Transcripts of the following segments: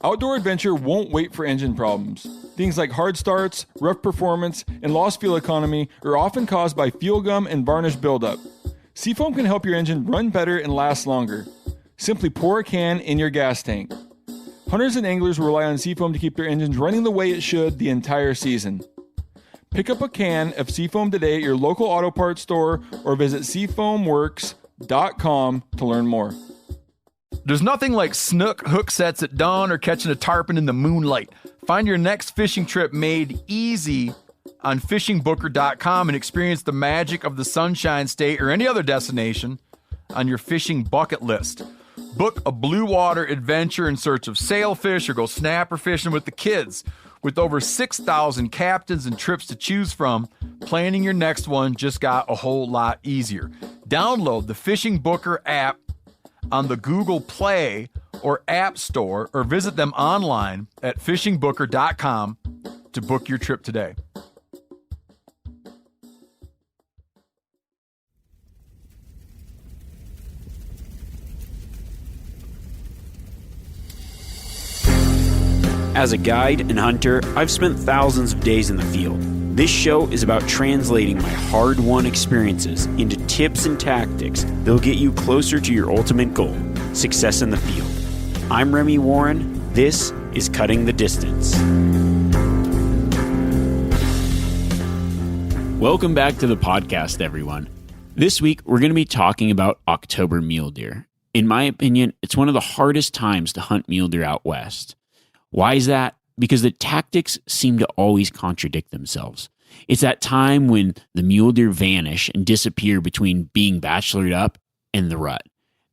Outdoor adventure won't wait for engine problems. Things like hard starts, rough performance, and lost fuel economy are often caused by fuel gum and varnish buildup. Seafoam can help your engine run better and last longer. Simply pour a can in your gas tank. Hunters and anglers rely on Seafoam to keep their engines running the way it should the entire season. Pick up a can of Seafoam today at your local auto parts store or visit seafoamworks.com to learn more. There's nothing like snook hook sets at dawn or catching a tarpon in the moonlight. Find your next fishing trip made easy on fishingbooker.com and experience the magic of the Sunshine State or any other destination on your fishing bucket list. Book a blue water adventure in search of sailfish or go snapper fishing with the kids. With over 6,000 captains and trips to choose from, planning your next one just got a whole lot easier. Download the Fishing Booker app on the Google Play or App Store or visit them online at fishingbooker.com to book your trip today. As a guide and hunter, I've spent thousands of days in the field. This show is about translating my hard-won experiences into tips and tactics that'll get you closer to your ultimate goal, success in the field. I'm Remy Warren. This is Cutting the Distance. Welcome back to the podcast, everyone. This week, we're going to be talking about October mule deer. In my opinion, it's one of the hardest times to hunt mule deer out west. Why is that? Because the tactics seem to always contradict themselves. It's that time when the mule deer vanish and disappear between being bachelored up and the rut.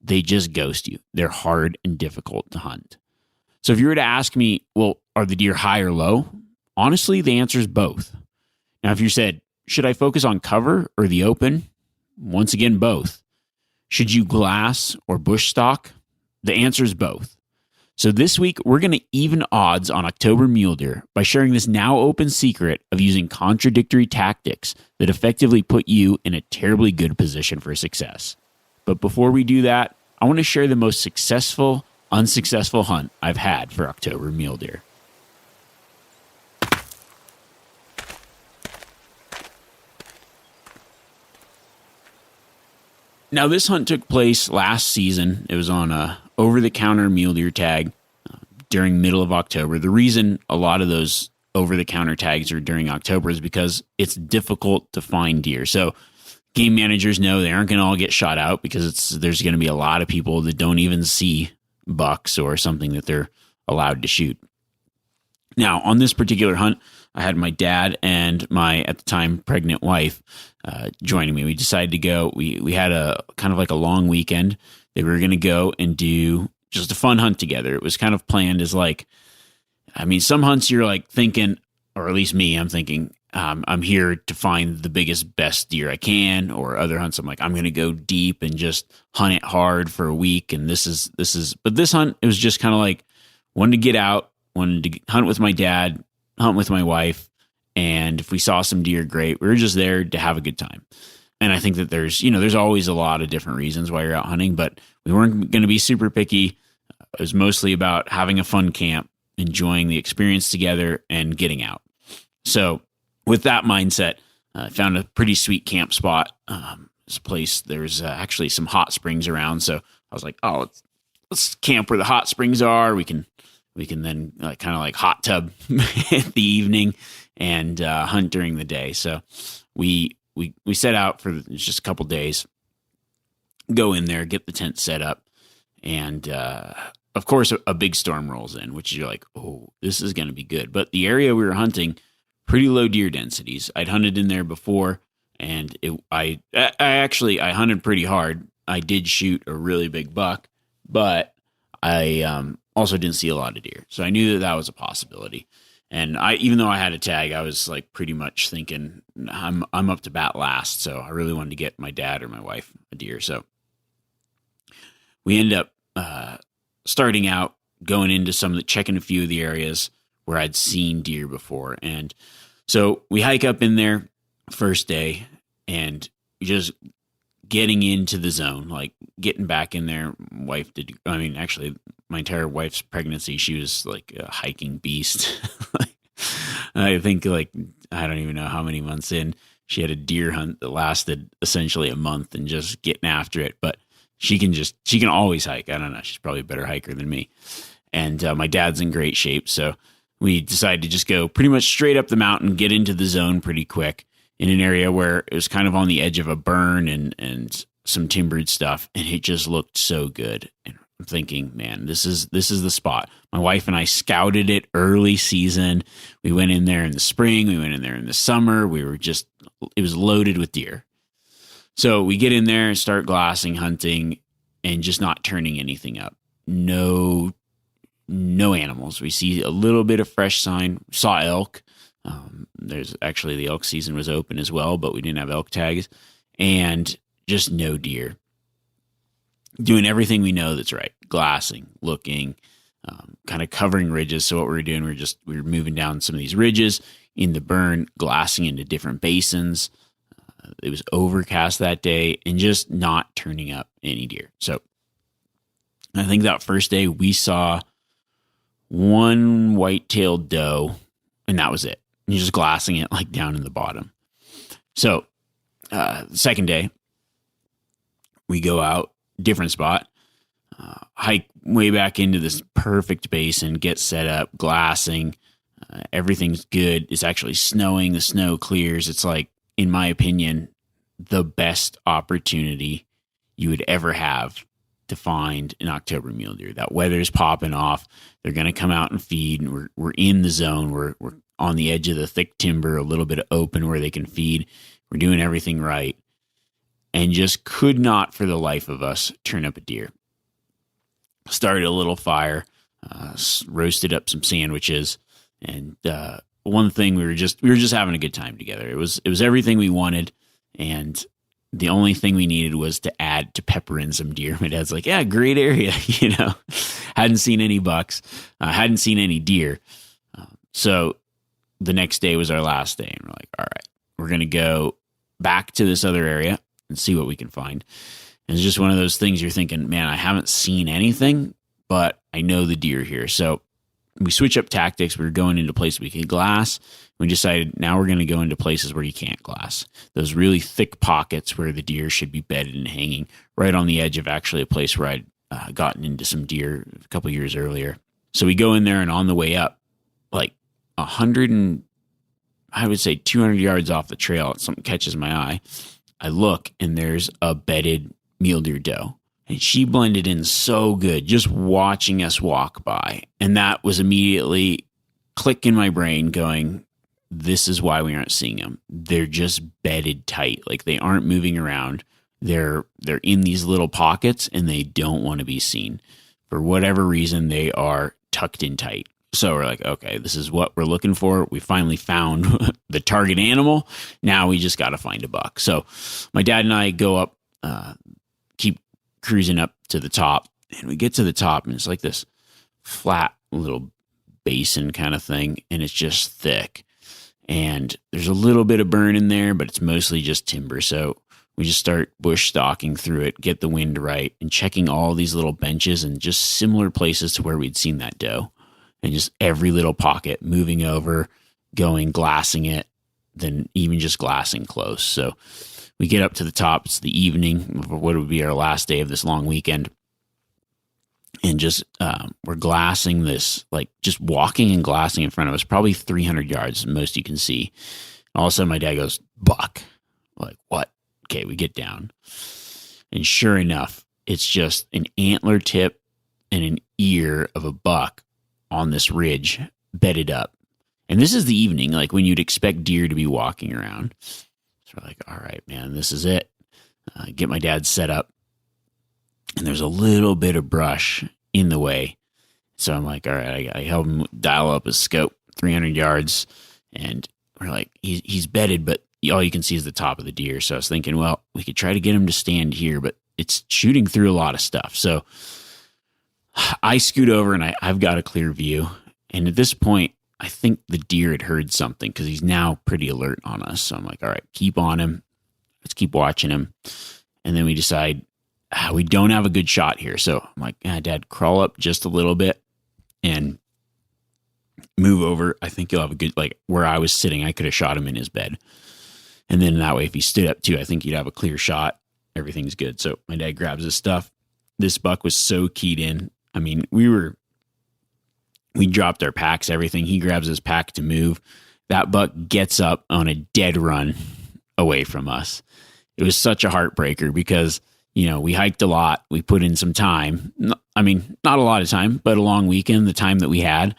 They just ghost you. They're hard and difficult to hunt. So if you were to ask me, well, are the deer high or low? Honestly, the answer is both. Now, if you said, should I focus on cover or the open? Once again, both. Should you glass or bush stalk? The answer is both. So this week, we're going to even odds on October mule deer by sharing this now open secret of using contradictory tactics that effectively put you in a terribly good position for success. But before we do that, I want to share the most successful, unsuccessful hunt I've had for October mule deer. Now, this hunt took place last season. It was on a over-the-counter mule deer tag during middle of October. The reason a lot of those over-the-counter tags are during October is because it's difficult to find deer. So game managers know they aren't going to all get shot out because there's going to be a lot of people that don't even see bucks or something that they're allowed to shoot. Now, on this particular hunt, I had my dad and my, at the time, pregnant wife joining me. We decided to go. We had a kind of like a long weekend that we were going to go and do just a fun hunt together. It was kind of planned as like, I mean, some hunts you're like thinking, or at least me, I'm thinking, I'm here to find the biggest, best deer I can. Or other hunts, I'm like, I'm going to go deep and just hunt it hard for a week. And but this hunt, it was just kind of like, wanted to get out, wanted to hunt with my dad, hunt with my wife. And if we saw some deer, great. We were just there to have a good time. And I think that there's always a lot of different reasons why you're out hunting, but we weren't going to be super picky. It was mostly about having a fun camp, enjoying the experience together, and getting out. So with that mindset, I found a pretty sweet camp spot. This place, there's actually some hot springs around. So I was like, oh, let's camp where the hot springs are. We can then kind of like hot tub in the evening and hunt during the day. So we set out for just a couple days, go in there, get the tent set up, and of course a big storm rolls in, which you're like, oh, this is going to be good. But the area we were hunting, pretty low deer densities. I'd hunted in there before, and I hunted pretty hard. I did shoot a really big buck, but I also didn't see a lot of deer. So I knew that was a possibility. And even though I had a tag, I was like pretty much thinking I'm up to bat last. So I really wanted to get my dad or my wife a deer. So we end up starting out, going into checking a few of the areas where I'd seen deer before. And so we hike up in there first day and just getting into the zone, like getting back in there. my entire wife's pregnancy, she was like a hiking beast. I think like, I don't even know how many months in, she had a deer hunt that lasted essentially a month and just getting after it. But she can always hike. I don't know. She's probably a better hiker than me. And my dad's in great shape. So we decided to just go pretty much straight up the mountain, get into the zone pretty quick in an area where it was kind of on the edge of a burn and some timbered stuff. And it just looked so good. And I'm thinking, man, this is the spot. My wife and I scouted it early season. We went in there in the spring. We went in there in the summer. It was loaded with deer. So we get in there and start glassing, hunting, and just not turning anything up. No animals. We see a little bit of fresh sign. Saw elk. There's actually the elk season was open as well, but we didn't have elk tags, and just no deer. Doing everything we know that's right. Glassing, looking, kind of covering ridges. So what we were doing, we were moving down some of these ridges in the burn, glassing into different basins. It was overcast that day and just not turning up any deer. So I think that first day we saw one white-tailed doe, and that was it. You're just glassing it like down in the bottom. So second day, we go out, different spot, hike way back into this perfect basin, get set up, glassing. Everything's good. It's actually snowing. The snow clears. It's like, in my opinion, the best opportunity you would ever have to find an October mule deer. That weather's popping off. They're going to come out and feed. And we're in the zone. We're on the edge of the thick timber, a little bit of open where they can feed. We're doing everything right. And just could not, for the life of us, turn up a deer. Started a little fire, roasted up some sandwiches, and one thing we were just having a good time together. It was everything we wanted, and the only thing we needed was to add to pepper in some deer. My dad's like, "Yeah, great area," Hadn't seen any bucks, hadn't seen any deer, so the next day was our last day, and we're like, "All right, we're gonna go back to this other area and see what we can find." And it's just one of those things you're thinking, man, I haven't seen anything, but I know the deer here. So we switch up tactics. We were going into places we could glass. We decided now we're going to go into places where you can't glass. Those really thick pockets where the deer should be bedded and hanging, right on the edge of actually a place where I'd gotten into some deer a couple years earlier. So we go in there, and on the way up, like 100 and I would say 200 yards off the trail, something catches my eye. I look, and there's a bedded mule deer doe. And she blended in so good just watching us walk by. And that was immediately click in my brain going, this is why we aren't seeing them. They're just bedded tight. Like, they aren't moving around. They're in these little pockets, and they don't want to be seen. For whatever reason, they are tucked in tight. So we're like, okay, this is what we're looking for. We finally found the target animal. Now we just got to find a buck. So my dad and I go up, keep cruising up to the top, and we get to the top, and it's like this flat little basin kind of thing, and it's just thick, and there's a little bit of burn in there, but it's mostly just timber. So we just start bush stalking through it, get the wind right, and checking all these little benches and just similar places to where we'd seen that doe, and just every little pocket, moving over, going, glassing it, then even just glassing close. So we get up to the top. It's the evening of what would be our last day of this long weekend. And just, we're glassing this, like just walking and glassing in front of us, probably 300 yards, most you can see. All of a sudden my dad goes, buck. We're like, what? Okay, we get down. And sure enough, it's just an antler tip and an ear of a buck on this ridge bedded up. And this is the evening, like when you'd expect deer to be walking around. So we're like, all right, man, this is it. Get my dad set up. And there's a little bit of brush in the way. So I'm like, all right, I help him dial up his scope, 300 yards. And we're like, he's bedded, but all you can see is the top of the deer. So I was thinking, well, we could try to get him to stand here, but it's shooting through a lot of stuff. So I scoot over, and I've got a clear view. And at this point, I think the deer had heard something because he's now pretty alert on us. So I'm like, all right, keep on him. Let's keep watching him. And then we decide, we don't have a good shot here. So I'm like, Dad, crawl up just a little bit and move over. I think you'll have a good, like where I was sitting, I could have shot him in his bed. And then that way, if he stood up too, I think he'd have a clear shot. Everything's good. So my dad grabs his stuff. This buck was so keyed in. I mean, we dropped our packs, everything. He grabs his pack to move. That buck gets up on a dead run away from us. It was such a heartbreaker because, we hiked a lot. We put in some time. I mean, not a lot of time, but a long weekend, the time that we had.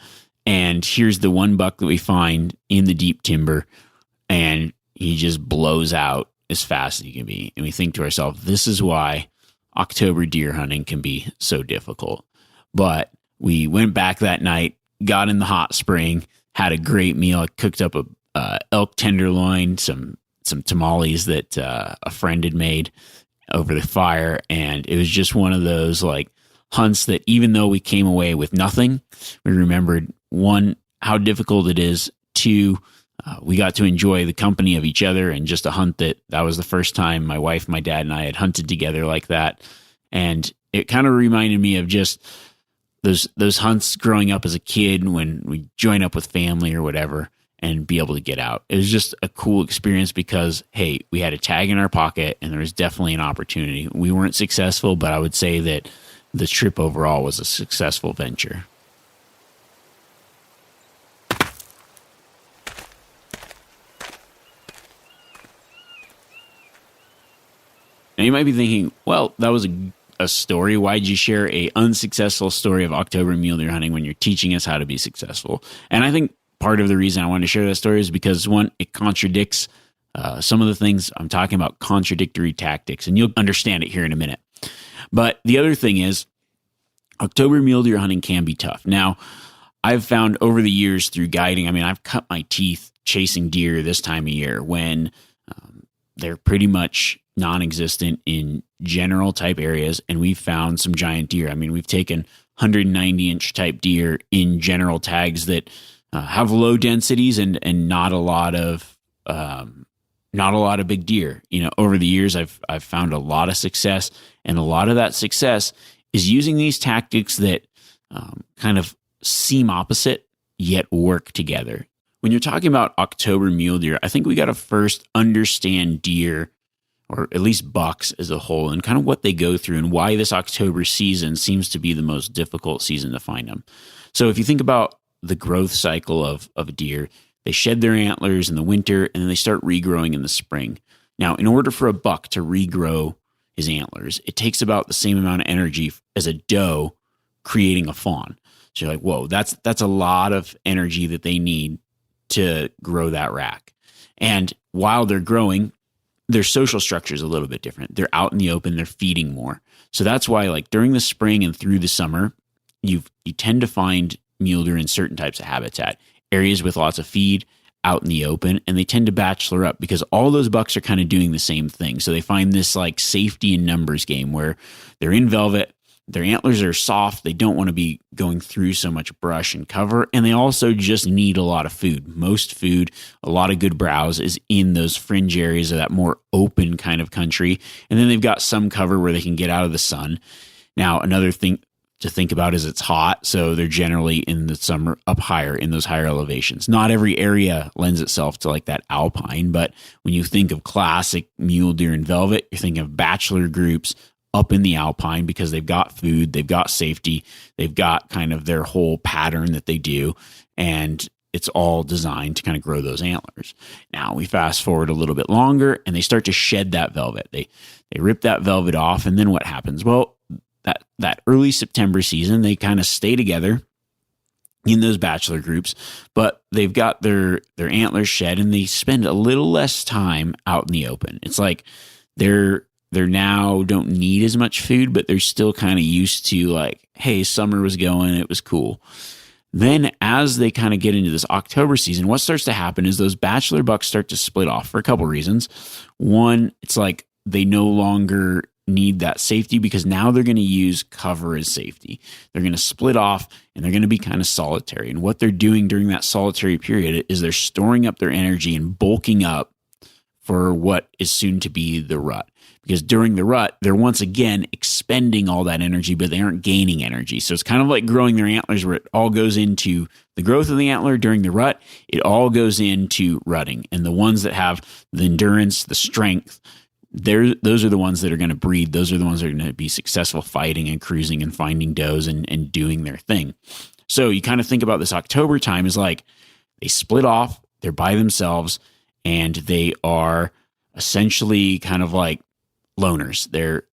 And here's the one buck that we find in the deep timber, and he just blows out as fast as he can be. And we think to ourselves, this is why October deer hunting can be so difficult. But we went back that night, got in the hot spring, had a great meal. I cooked up a elk tenderloin, some tamales that a friend had made over the fire. And it was just one of those like hunts that even though we came away with nothing, we remembered, one, how difficult it is. Two, we got to enjoy the company of each other, and just a hunt that was the first time my wife, my dad, and I had hunted together like that. And it kind of reminded me of just those hunts growing up as a kid when we join up with family or whatever and be able to get out. It was just a cool experience because, hey, we had a tag in our pocket and there was definitely an opportunity. We weren't successful, but I would say that the trip overall was a successful venture. Now you might be thinking, well, that was a story. Why'd you share a unsuccessful story of October mule deer hunting when you're teaching us how to be successful? And I think part of the reason I wanted to share that story is because, one, it contradicts some of the things I'm talking about, contradictory tactics, and you'll understand it here in a minute. But the other thing is, October mule deer hunting can be tough. Now, I've found over the years through guiding, I've cut my teeth chasing deer this time of year when they're pretty much non-existent in general type areas, and we've found some giant deer. We've taken 190-inch type deer in general tags that have low densities and not a lot of big deer. Over the years, I've found a lot of success, and a lot of that success is using these tactics that kind of seem opposite yet work together. When you're talking about October mule deer, I think we got to first understand deer, or at least bucks as a whole, and kind of what they go through and why this October season seems to be the most difficult season to find them. So if you think about the growth cycle of a deer, they shed their antlers in the winter and then they start regrowing in the spring. Now, in order for a buck to regrow his antlers, it takes about the same amount of energy as a doe creating a fawn. So you're like, whoa, that's a lot of energy that they need to grow that rack. And while they're growing, their social structure is a little bit different. They're out in the open, they're feeding more. So that's why, like, during the spring and through the summer, you tend to find mule deer in certain types of habitat, areas with lots of feed, out in the open, and they tend to bachelor up because all those bucks are kind of doing the same thing. So they find this like safety in numbers game where they're in velvet, their antlers are soft, they don't want to be going through so much brush and cover, and they also just need a lot of food. Most food, a lot of good browse is in those fringe areas of that more open kind of country, and then they've got some cover where they can get out of the sun. Now, another thing to think about is it's hot, so they're generally in the summer up higher in those higher elevations. Not every area lends itself to like that alpine, but when you think of classic mule deer in velvet, you're thinking of bachelor groups up in the alpine because they've got food, they've got safety, they've got kind of their whole pattern that they do, and it's all designed to kind of grow those antlers. Now we fast forward a little bit longer and they start to shed that velvet. They rip that velvet off, and then what happens? Well, that early September season, they kind of stay together in those bachelor groups, but they've got their antlers shed and they spend a little less time out in the open. It's like they're now don't need as much food, but they're still kind of used to like, hey, summer was going, it was cool. Then as they kind of get into this October season, what starts to happen is those bachelor bucks start to split off for a couple reasons. One, it's like they no longer need that safety because now they're going to use cover as safety. They're going to split off and they're going to be kind of solitary. And what they're doing during that solitary period is they're storing up their energy and bulking up for what is soon to be the rut. Because during the rut, they're once again expending all that energy, but they aren't gaining energy. So it's kind of like growing their antlers, where it all goes into the growth of the antler during the rut. It all goes into rutting. And the ones that have the endurance, the strength, those are the ones that are going to breed. Those are the ones that are going to be successful fighting and cruising and finding does and doing their thing. So you kind of think about this October time as like they split off, they're by themselves, and they are essentially kind of like loners. They're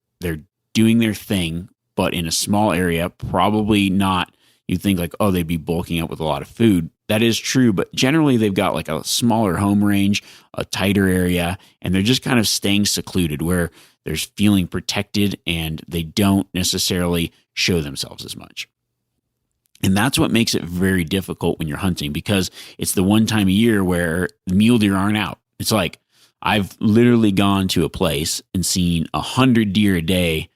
doing their thing, but in a small area, probably not. You'd think like, oh, they'd be bulking up with a lot of food. That is true, but generally they've got like a smaller home range, a tighter area, and they're just kind of staying secluded where they're feeling protected and they don't necessarily show themselves as much. And that's what makes it very difficult when you're hunting, because it's the one time a year where the mule deer aren't out. It's like I've literally gone to a place and seen 100 deer a day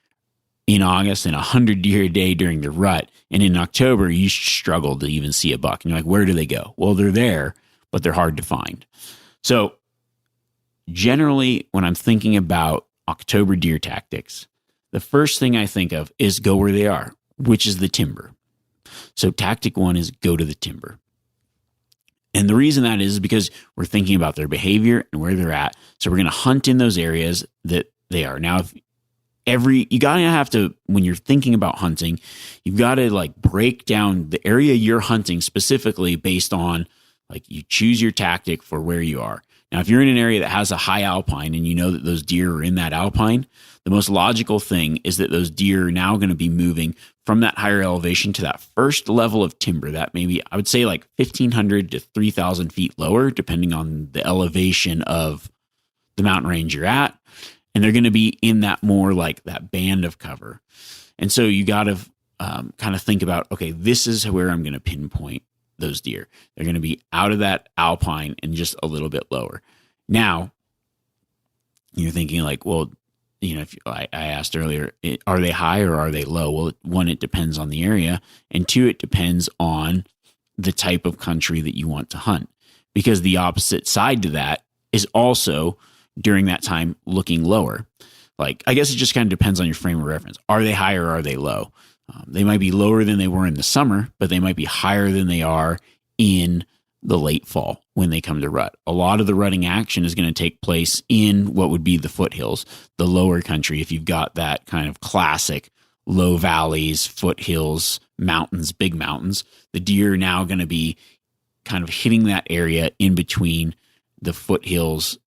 in August and 100 deer a day during the rut. And in October, you struggle to even see a buck. And you're like, where do they go? Well, they're there, but they're hard to find. So generally, when I'm thinking about October deer tactics, the first thing I think of is go where they are, which is the timber. So tactic one is go to the timber. And the reason that is because we're thinking about their behavior and where they're at. So we're going to hunt in those areas that they are. Now, you got to have to, when you're thinking about hunting, you've got to like break down the area you're hunting specifically based on, like, you choose your tactic for where you are. Now, if you're in an area that has a high alpine and you know that those deer are in that alpine, the most logical thing is that those deer are now going to be moving from that higher elevation to that first level of timber that maybe, I would say, like 1,500 to 3,000 feet lower, depending on the elevation of the mountain range you're at. And they're going to be in that more like that band of cover. And so you got to kind of think about, okay, this is where I'm going to pinpoint those deer. They're going to be out of that alpine and just a little bit lower. Now, you're thinking like, well, you know, if I asked earlier, are they high or are they low? Well, one, it depends on the area. And two, it depends on the type of country that you want to hunt. Because the opposite side to that is also during that time looking lower. Like, I guess it just kind of depends on your frame of reference. Are they high or are they low? They might be lower than they were in the summer, but they might be higher than they are in the late fall when they come to rut. A lot of the rutting action is going to take place in what would be the foothills, the lower country. If you've got that kind of classic low valleys, foothills, mountains, big mountains, the deer are now going to be kind of hitting that area in between the foothills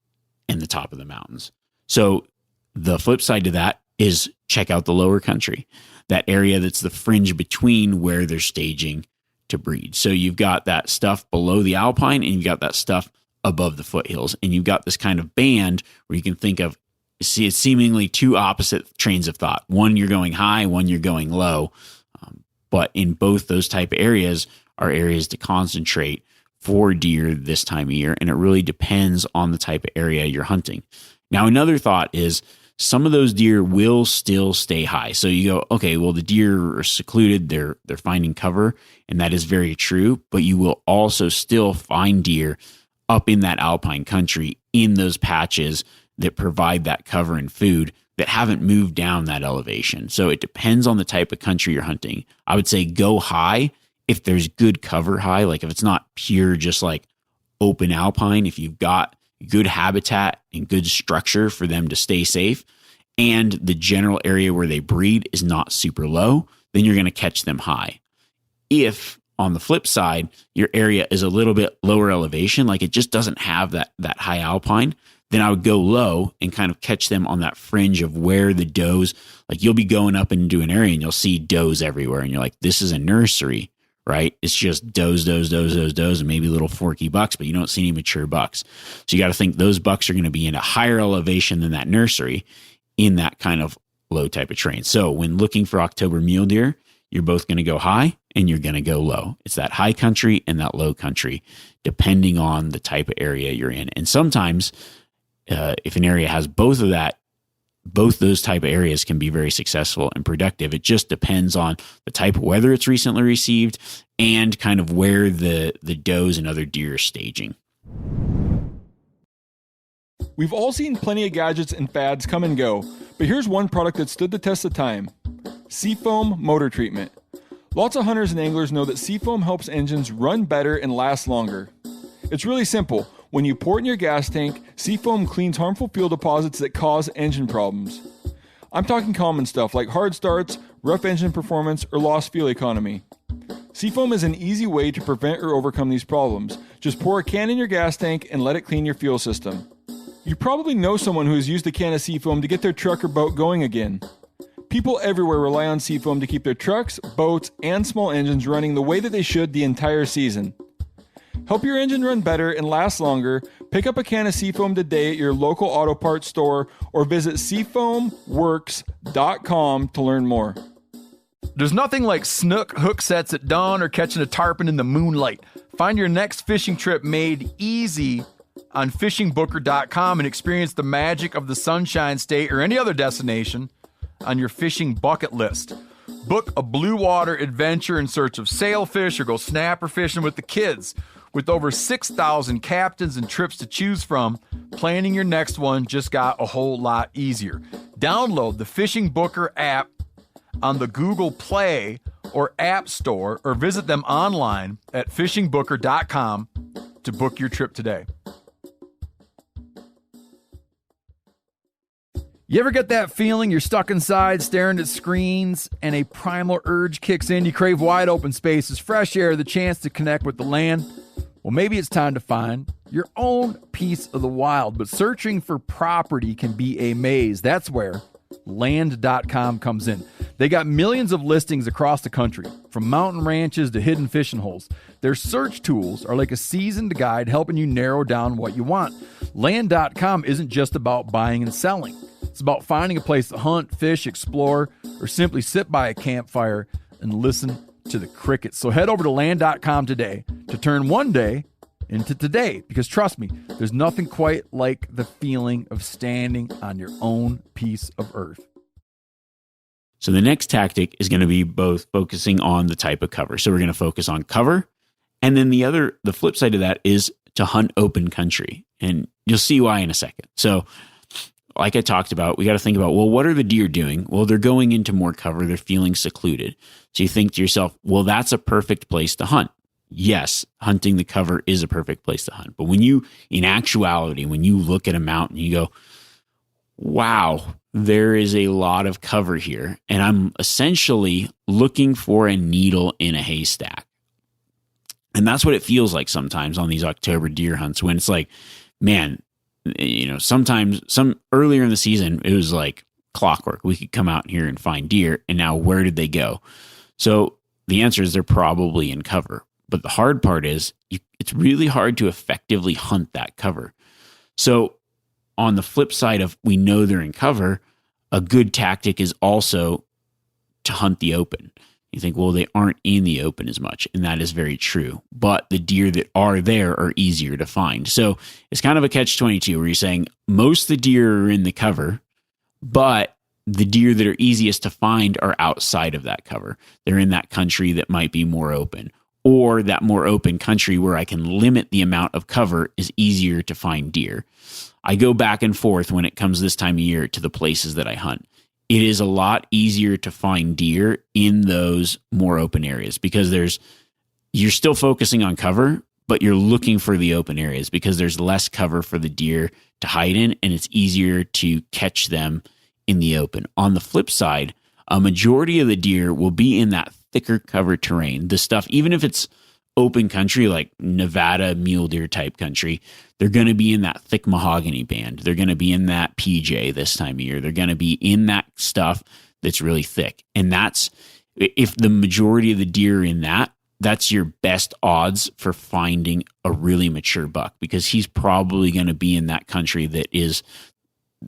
and the top of the mountains. So the flip side to that is check out the lower country, that area that's the fringe between where they're staging to breed. So you've got that stuff below the alpine and you've got that stuff above the foothills. And you've got this kind of band where you can think of, see, it's seemingly two opposite trains of thought. One, you're going high, one, you're going low. But in both those type of areas are areas to concentrate for deer this time of year. And it really depends on the type of area you're hunting. Now, another thought is some of those deer will still stay high. So you go, okay, well, the deer are secluded. They're finding cover. And that is very true. But you will also still find deer up in that alpine country in those patches that provide that cover and food that haven't moved down that elevation. So it depends on the type of country you're hunting. I would say go high if there's good cover high, like if it's not pure just like open alpine, if you've got good habitat and good structure for them to stay safe, and the general area where they breed is not super low, then you're going to catch them high. If on the flip side, your area is a little bit lower elevation, like it just doesn't have that high alpine, then I would go low and kind of catch them on that fringe of where the does, like you'll be going up into an area and you'll see does everywhere. And you're like, this is a nursery, right? It's just does, and maybe little forky bucks, but you don't see any mature bucks. So you got to think those bucks are going to be in a higher elevation than that nursery in that kind of low type of terrain. So when looking for October mule deer, you're both going to go high and you're going to go low. It's that high country and that low country, depending on the type of area you're in. And sometimes if an area has both of that, both those type of areas can be very successful and productive. It just depends on the type of weather it's recently received and kind of where the does and other deer are staging. We've all seen plenty of gadgets and fads come and go, but here's one product that stood the test of time. Seafoam Motor Treatment. Lots of hunters and anglers know that seafoam helps engines run better and last longer. It's really simple. When you pour it in your gas tank, seafoam cleans harmful fuel deposits that cause engine problems. I'm talking common stuff like hard starts, rough engine performance, or lost fuel economy. Seafoam is an easy way to prevent or overcome these problems. Just pour a can in your gas tank and let it clean your fuel system. You probably know someone who has used a can of seafoam to get their truck or boat going again. People everywhere rely on seafoam to keep their trucks, boats, and small engines running the way that they should the entire season. Help your engine run better and last longer. Pick up a can of seafoam today at your local auto parts store or visit seafoamworks.com to learn more. There's nothing like snook hook sets at dawn or catching a tarpon in the moonlight. Find your next fishing trip made easy on fishingbooker.com and experience the magic of the Sunshine State or any other destination on your fishing bucket list. Book a blue water adventure in search of sailfish or go snapper fishing with the kids. With over 6,000 captains and trips to choose from, planning your next one just got a whole lot easier. Download the Fishing Booker app on the Google Play or App Store or visit them online at fishingbooker.com to book your trip today. You ever get that feeling you're stuck inside staring at screens and a primal urge kicks in? You crave wide open spaces, fresh air, the chance to connect with the land. Well, maybe it's time to find your own piece of the wild, but searching for property can be a maze. That's where Land.com comes in. They got millions of listings across the country, from mountain ranches to hidden fishing holes. Their search tools are like a seasoned guide helping you narrow down what you want. Land.com isn't just about buying and selling. It's about finding a place to hunt, fish, explore, or simply sit by a campfire and listen to the crickets. So head over to land.com today to turn one day into today, because trust me, there's nothing quite like the feeling of standing on your own piece of earth. So the next tactic is going to be both focusing on the type of cover. So we're going to focus on cover. And then the flip side of that is to hunt open country. And you'll see why in a second. So like I talked about, we got to think about, well, what are the deer doing? Well, they're going into more cover. They're feeling secluded. So you think to yourself, well, that's a perfect place to hunt. Yes, hunting the cover is a perfect place to hunt. But in actuality, when you look at a mountain, you go, wow, there is a lot of cover here. And I'm essentially looking for a needle in a haystack. And that's what it feels like sometimes on these October deer hunts, when it's like, man, sometimes earlier in the season, it was like clockwork. We could come out here and find deer. And now where did they go? So the answer is they're probably in cover. But the hard part is it's really hard to effectively hunt that cover. So on the flip side of we know they're in cover, a good tactic is also to hunt the open. You think, well, they aren't in the open as much, and that is very true. But the deer that are there are easier to find. So it's kind of a catch-22 where you're saying most of the deer are in the cover, but the deer that are easiest to find are outside of that cover. They're in that country that might be more open, or that more open country where I can limit the amount of cover is easier to find deer. I go back and forth when it comes this time of year to the places that I hunt. It is a lot easier to find deer in those more open areas because you're still focusing on cover, but you're looking for the open areas because there's less cover for the deer to hide in, and it's easier to catch them in the open. On the flip side, a majority of the deer will be in that thicker cover terrain. The stuff, even if it's open country like Nevada mule deer type country, they're going to be in that thick mahogany band. They're going to be in that PJ this time of year. They're going to be in that stuff that's really thick. And if the majority of the deer are in that's your best odds for finding a really mature buck, because he's probably going to be in that country that is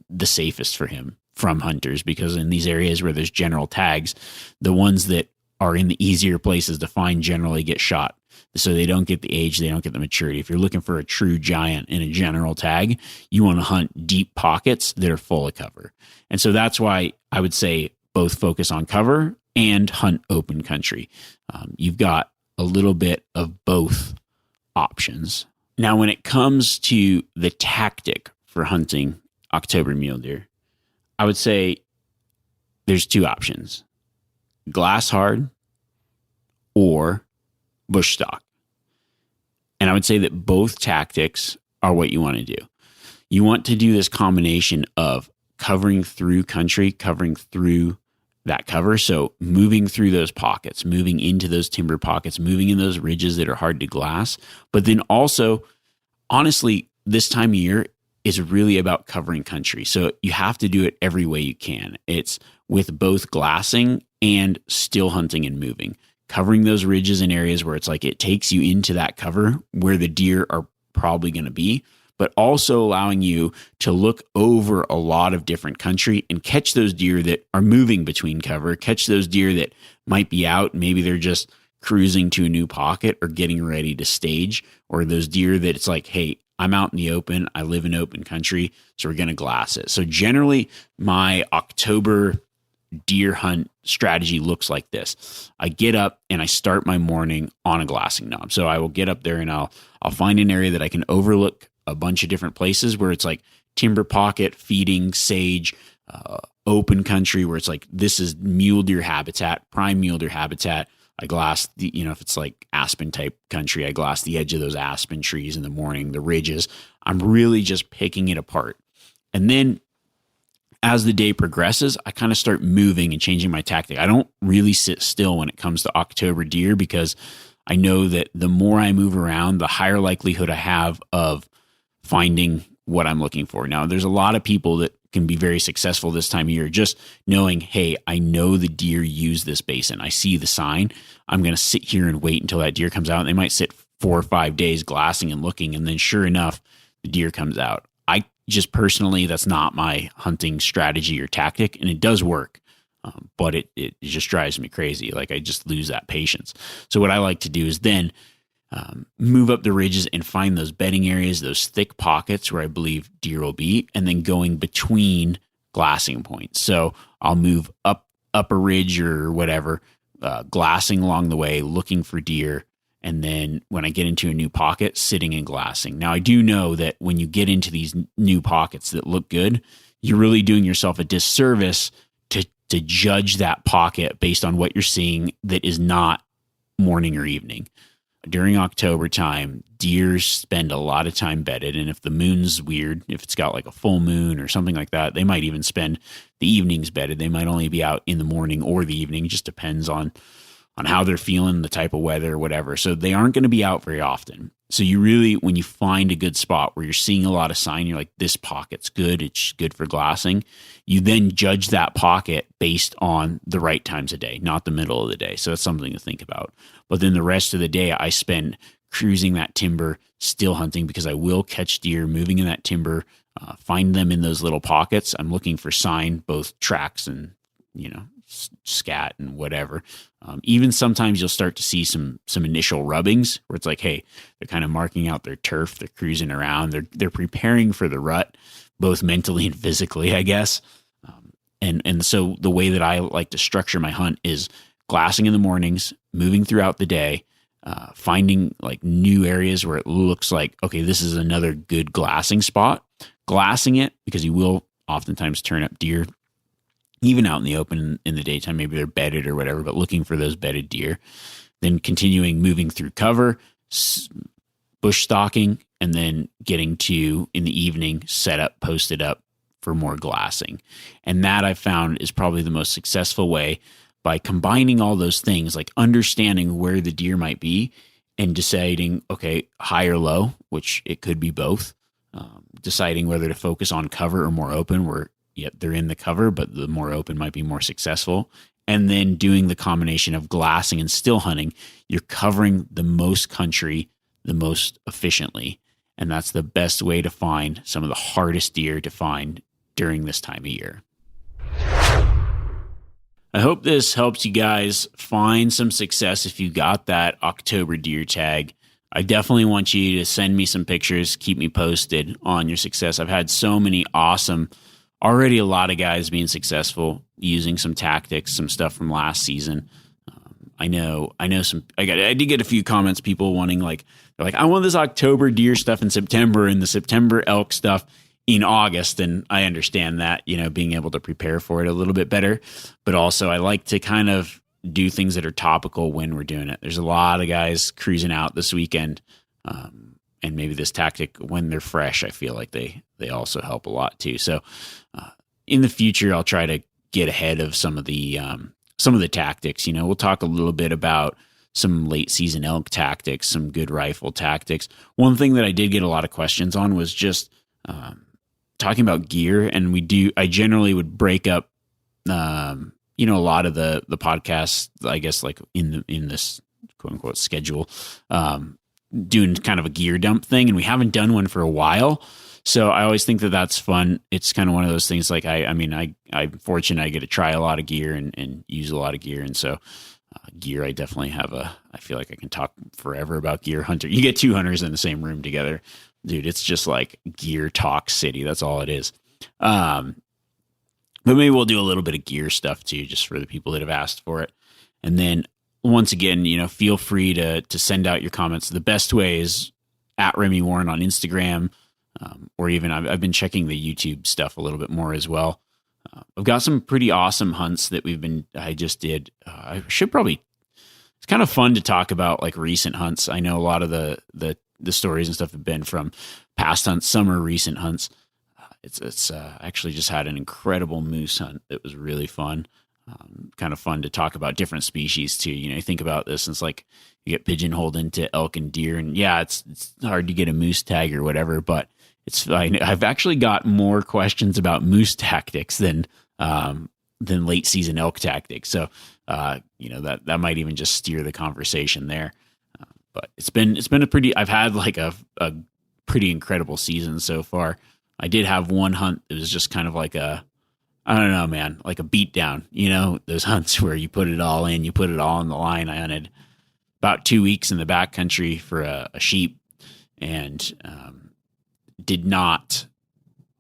the safest for him from hunters, because in these areas where there's general tags, the ones that are in the easier places to find generally get shot. So they don't get the age, they don't get the maturity. If you're looking for a true giant in a general tag, you want to hunt deep pockets that are full of cover. And so that's why I would say both focus on cover and hunt open country. You've got a little bit of both options. Now, when it comes to the tactic for hunting October mule deer, I would say there's two options: glass hard or bush stock. And I would say that both tactics are what you want to do. You want to do this combination of covering through country, covering through that cover. So moving through those pockets, moving into those timber pockets, moving in those ridges that are hard to glass. But then also, honestly, this time of year is really about covering country. So you have to do it every way you can. It's with both glassing and still hunting and moving. Covering those ridges in areas where it's like it takes you into that cover where the deer are probably going to be, but also allowing you to look over a lot of different country and catch those deer that are moving between cover, catch those deer that might be out. Maybe they're just cruising to a new pocket or getting ready to stage, or those deer that it's like, hey, I'm out in the open. I live in open country, so we're going to glass it. So generally my October deer hunt strategy looks like this. I get up and I start my morning on a glassing knob. So I will get up there and I'll find an area that I can overlook a bunch of different places where it's like timber pocket, feeding, sage, open country where it's like, this is mule deer habitat, prime mule deer habitat. I glass the, if it's like aspen type country, I glass the edge of those aspen trees in the morning, the ridges. I'm really just picking it apart. And then as the day progresses, I kind of start moving and changing my tactic. I don't really sit still when it comes to October deer because I know that the more I move around, the higher likelihood I have of finding what I'm looking for. Now, there's a lot of people that can be very successful this time of year just knowing, hey, I know the deer use this basin. I see the sign. I'm going to sit here and wait until that deer comes out. And they might sit 4 or 5 days glassing and looking, and then sure enough, the deer comes out. I just personally, that's not my hunting strategy or tactic, and it does work, but it just drives me crazy. Like I just lose that patience. So what I like to do is then move up the ridges and find those bedding areas, those thick pockets where I believe deer will be, and then going between glassing points. So I'll move up a ridge or whatever, glassing along the way, looking for deer. And then when I get into a new pocket, sitting and glassing. Now, I do know that when you get into these new pockets that look good, you're really doing yourself a disservice to judge that pocket based on what you're seeing that is not morning or evening. During October time, deer spend a lot of time bedded. And if the moon's weird, if it's got like a full moon or something like that, they might even spend the evenings bedded. They might only be out in the morning or the evening. It just depends on how they're feeling, the type of weather or whatever. So they aren't going to be out very often. So you really, when you find a good spot where you're seeing a lot of sign, you're like, this pocket's good, it's good for glassing. You then judge that pocket based on the right times of day, not the middle of the day. So that's something to think about. But then the rest of the day, I spend cruising that timber, still hunting, because I will catch deer moving in that timber, find them in those little pockets. I'm looking for sign, both tracks and, scat and whatever. Even sometimes you'll start to see some initial rubbings where it's like, hey, they're kind of marking out their turf. They're cruising around. They're preparing for the rut, both mentally and physically, I guess. And so the way that I like to structure my hunt is glassing in the mornings, moving throughout the day, finding like new areas where it looks like, okay, this is another good glassing spot, glassing it because you will oftentimes turn up deer even out in the open in the daytime. Maybe they're bedded or whatever, but looking for those bedded deer, then continuing moving through cover, bush stalking, and then getting to, in the evening, set up, posted up for more glassing. And that I found is probably the most successful way, by combining all those things, like understanding where the deer might be and deciding, okay, high or low, which it could be both, deciding whether to focus on cover or more open, where yet they're in the cover, but the more open might be more successful. And then doing the combination of glassing and still hunting, you're covering the most country the most efficiently. And that's the best way to find some of the hardest deer to find during this time of year. I hope this helps you guys find some success if you got that October deer tag. I definitely want you to send me some pictures, keep me posted on your success. I've had so many awesome, already a lot of guys being successful using some tactics, some stuff from last season. I know some, I did get a few comments, people wanting they're like, I want this October deer stuff in September and the September elk stuff in August, and I understand that, being able to prepare for it a little bit better. But also I like to kind of do things that are topical when we're doing it. There's a lot of guys cruising out this weekend, and maybe this tactic, when they're fresh, I feel like they also help a lot too. So in the future, I'll try to get ahead of some of the tactics. We'll talk a little bit about some late season elk tactics, some good rifle tactics. One thing that I did get a lot of questions on was just talking about gear, and I generally would break up, a lot of the podcasts, I guess, like in this quote unquote schedule, doing kind of a gear dump thing, and we haven't done one for a while. So I always think that that's fun. It's kind of one of those things, like I'm fortunate I get to try a lot of gear and use a lot of gear. And so gear, I definitely I feel like I can talk forever about gear. Hunter, you get two hunters in the same room together, dude, it's just like gear talk city. That's all it is. But maybe we'll do a little bit of gear stuff too, just for the people that have asked for it. And then once again, feel free to send out your comments. The best way is at Remy Warren on Instagram. Or even I've been checking the YouTube stuff a little bit more as well. I've got some pretty awesome hunts that I just did. I should probably, it's kind of fun to talk about like recent hunts. I know a lot of the stories and stuff have been from past hunts. Some are recent hunts. It's actually just had an incredible moose hunt that was really fun. Kind of fun to talk about different species too. You think about this, and it's like you get pigeonholed into elk and deer, and yeah, it's hard to get a moose tag or whatever, but it's fine. I've actually got more questions about moose tactics than late season elk tactics. So, that might even just steer the conversation there. But it's been I've had like a pretty incredible season so far. I did have one hunt that was just kind of like I don't know, man, like a beatdown, those hunts where you put it all in, you put it all on the line. I hunted about 2 weeks in the backcountry for a sheep, and did not,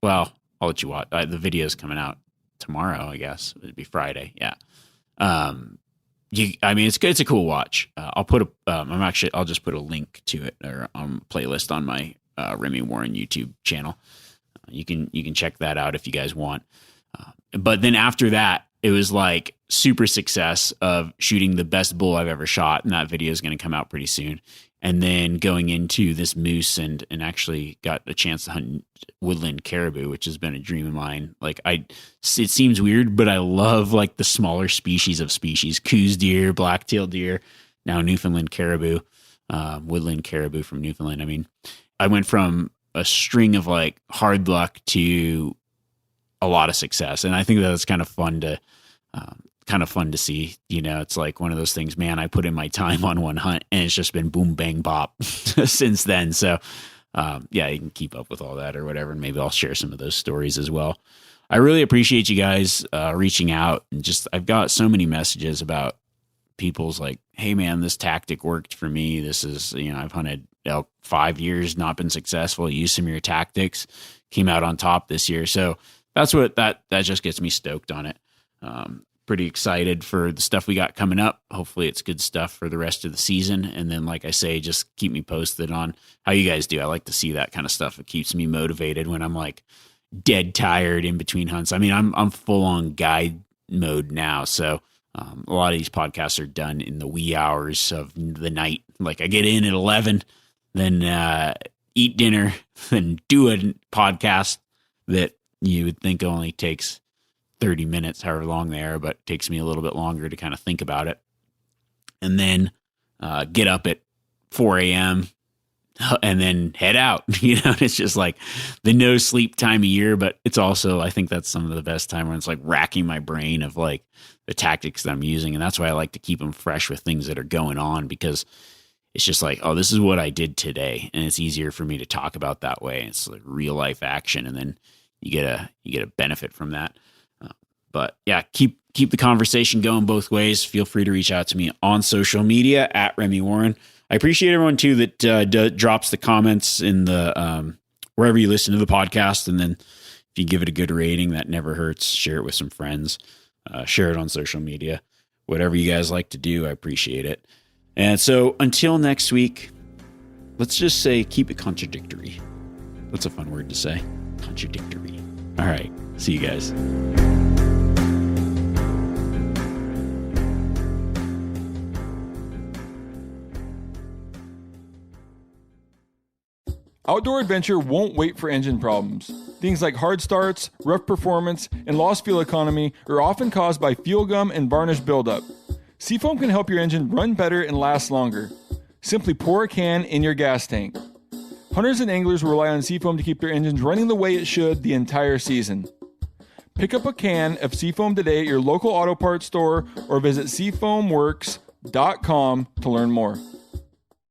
well, I'll let you watch. The video's coming out tomorrow, I guess. It'd be Friday. Yeah. It's a cool watch. I'll just put a link to it or playlist on my Remy Warren YouTube channel. You can check that out if you guys want. But then after that, it was like super success of shooting the best bull I've ever shot. And that video is going to come out pretty soon. And then going into this moose and actually got a chance to hunt woodland caribou, which has been a dream of mine. Like it seems weird, but I love like the smaller species, Coues deer, black-tailed deer, now Newfoundland caribou, woodland caribou from Newfoundland. I went from a string of like hard luck to a lot of success. And I think that's kind of fun to see. It's like one of those things, man, I put in my time on one hunt and it's just been boom, bang, bop since then. So, you can keep up with all that or whatever. And maybe I'll share some of those stories as well. I really appreciate you guys reaching out, and I've got so many messages about people's like, hey man, this tactic worked for me. This is, I've hunted elk 5 years, not been successful. Used some of your tactics, came out on top this year. So that's what that just gets me stoked on it. Pretty excited for the stuff we got coming up. Hopefully it's good stuff for the rest of the season. And then, like I say, just keep me posted on how you guys do. I like to see that kind of stuff. It keeps me motivated when I'm like dead tired in between hunts. I'm full on guide mode now. So a lot of these podcasts are done in the wee hours of the night. Like I get in at 11, then eat dinner, then do a podcast that you would think only takes 30 minutes, however long they are, but it takes me a little bit longer to kind of think about it. And then get up at 4 a.m. and then head out. It's just like the no sleep time of year, but it's also, I think that's some of the best time when it's like racking my brain of like the tactics that I'm using. And that's why I like to keep them fresh with things that are going on, because it's just like, oh, this is what I did today. And it's easier for me to talk about that way. It's like real life action. And then you get a benefit from that. But yeah, keep the conversation going both ways. Feel free to reach out to me on social media at Remy Warren. I appreciate everyone too that drops the comments in the wherever you listen to the podcast. And then if you give it a good rating, that never hurts. Share it with some friends. Share it on social media. Whatever you guys like to do, I appreciate it. And so until next week, let's just say keep it contradictory. That's a fun word to say. Contradictory. All right. See you guys. Outdoor adventure won't wait for engine problems. Things like hard starts, rough performance, and lost fuel economy are often caused by fuel gum and varnish buildup. Seafoam can help your engine run better and last longer. Simply pour a can in your gas tank. Hunters and anglers rely on Seafoam to keep their engines running the way it should the entire season. Pick up a can of Seafoam today at your local auto parts store or visit seafoamworks.com to learn more.